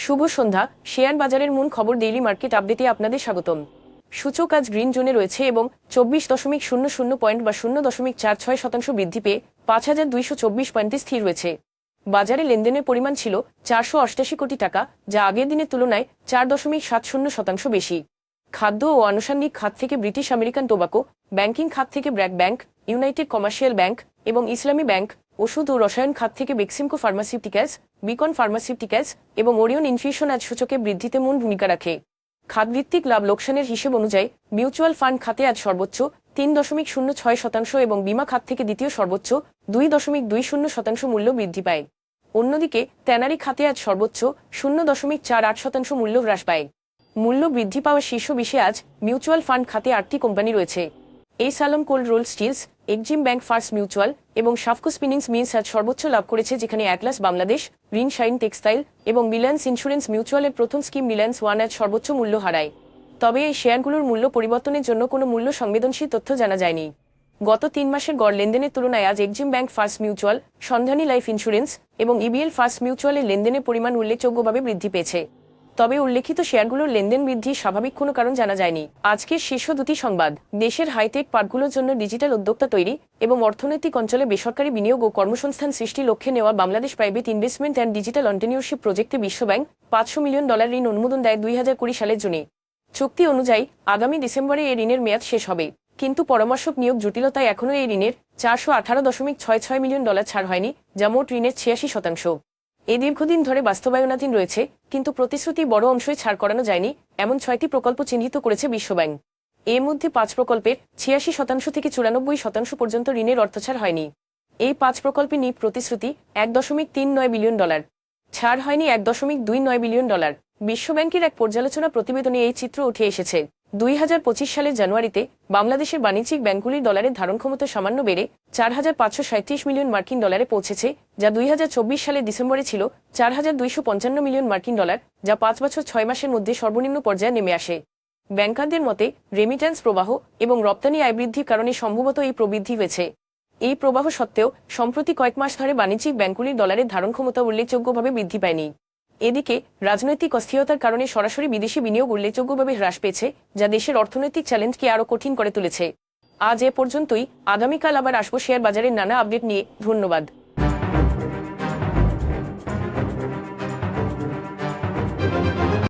শুভ সন্ধ্যা। Share বাজারের মূল খবর ডেইলি মার্কেট আপডেটে আপনাদের স্বাগতম। সূচক আজ গ্রিন জোনে রয়েছে এবং 24.00 পয়েন্ট বা 0.46% বৃদ্ধি পেয়ে 5,224 পয়েন্টে স্থির রয়েছে। বাজারে লেনদেনের পরিমাণ ছিল 488 কোটি টাকা, যা আগের দিনের তুলনায় 4.70% বেশি। খাদ্য ও আনুষঙ্গিক খাত থেকে ব্রিটিশ আমেরিকান টোবাকো, ব্যাংকিং খাত থেকে BRAC bank, United commercial bank এবং ইসলামী ব্যাংক, ওষুধ ও রসায়ন খাত থেকে বেক্সিমকো ফার্মাসিউটিক্যালস, বিকন ফার্মাসিউটিক্যালস এবং ওরিয়ন ইনফিউশন আজ সূচকে বৃদ্ধিতে মূল ভূমিকা রাখে। খাতভিত্তিক লাভ লোকসানের হিসেব অনুযায়ী মিউচুয়াল ফান্ড খাতে আজ সর্বোচ্চ 3.06% এবং বীমা খাত থেকে দ্বিতীয় সর্বোচ্চ 2.20% মূল্য বৃদ্ধি পায়। অন্যদিকে ট্যানারি খাতে আজ সর্বোচ্চ 0.48% মূল্য হ্রাস পায়। মূল্য বৃদ্ধি পাওয়া শীর্ষ 20-এ আজ মিউচুয়াল ফান্ড খাতে 8টি কোম্পানি রয়েছে। এই S Alam cold roll steels, Exim bank first mutual এবং সাফকো স্পিনিংস মিলস আজ সর্বোচ্চ লাভ করেছে, যেখানে Atlas Bangladesh, Rin Shine textile এবং রিলায়েন্স ইন্স্যুরেন্স মিউচুয়ালের প্রথম স্কিম রিলায়েন্স ওয়ান আজ সর্বোচ্চ মূল্য হারায়। তবে এই শেয়ারগুলোর মূল্য পরিবর্তনের জন্য কোনো মূল্য সংবেদনশীল তথ্য জানা যায়নি। গত 3 মাসের গড় লেনদেনের তুলনায় আজ এক্সিম ব্যাংক ফার্স্ট মিউচুয়াল, সন্ধানী লাইফ ইন্স্যুরেন্স এবং ইবিএল ফার্স্ট মিউচুয়ালের লেনদেনের পরিমাণ উল্লেখযোগ্যভাবে বৃদ্ধি পেয়েছে। তবে উল্লেখিত শেয়ারগুলোর লেনদেন বৃদ্ধির স্বাভাবিক কোনো কারণ জানা যায়নি। আজকের শীর্ষ দুটি সংবাদ: দেশের হাইটেক পার্কগুলোর জন্য ডিজিটাল উদ্যোক্তা তৈরি এবং অর্থনৈতিক অঞ্চলে বেসরকারি বিনিয়োগ ও কর্মসংস্থান সৃষ্টি লক্ষ্যে নেওয়া Bangladesh private investment and digital entrepreneurship প্রজেক্টে বিশ্বব্যাংক $500 মিলিয়ন ঋণ অনুমোদন দেয় 2020 সালের জুনে। চুক্তি অনুযায়ী আগামী ডিসেম্বরে এই ঋণের মেয়াদ শেষ হবে, কিন্তু পরামর্শক নিয়োগ জটিলতায় এখনও এই ঋণের $418.66 মিলিয়ন ছাড় হয়নি, যা মোট ঋণের 86%। এই দীর্ঘদিন ধরে বাস্তবায়নাধীন রয়েছে, কিন্তু প্রতিশ্রুতি বড় অংশই ছাড় করানো যায়নি এমন 6টি প্রকল্প চিহ্নিত করেছে বিশ্বব্যাংক। এর মধ্যে 5 প্রকল্পের 86% থেকে 94% পর্যন্ত ঋণের অর্থছাড় হয়নি। এই 5 প্রকল্পে নিট প্রতিশ্রুতি $1.39 বিলিয়ন, ছাড় হয়নি $1.29 বিলিয়ন। বিশ্বব্যাংকের এক পর্যালোচনা প্রতিবেদনে এই চিত্র উঠে এসেছে। 2025 সালের জানুয়ারিতে বাংলাদেশের বাণিজ্যিক ব্যাংকগুলির ডলারের ধারণ ক্ষমতা সামান্য বেড়ে $4,537 মিলিয়ন পৌঁছেছে, যা 2024 সালের ডিসেম্বরে ছিল $4,255 মিলিয়ন, যা 5 বছর 6 মাসের মধ্যে সর্বনিম্ন পর্যায়ে নেমে আসে। ব্যাংকারদের মতে রেমিট্যান্স প্রবাহ এবং রপ্তানি আয় বৃদ্ধির কারণে সম্ভবত এই প্রবৃদ্ধি হয়েছে। এই প্রবাহ সত্ত্বেও সম্প্রতি কয়েক মাস ধরে বাণিজ্যিক ব্যাংকগুলির ডলারের ধারণ ক্ষমতা উল্লেখযোগ্যভাবে বৃদ্ধি পায়নি। এদিকে রাজনৈতিক অস্থিরতার কারণে সরাসরি বিদেশি বিনিয়োগ উল্লেখযোগ্যভাবে হ্রাস পেয়েছে, যা দেশের অর্থনৈতিক চ্যালেঞ্জকে আরও কঠিন করে তুলেছে। আজ এ পর্যন্তই। আগামীকাল আবার আসবো শেয়ার বাজারের নানা আপডেট নিয়ে। ধন্যবাদ।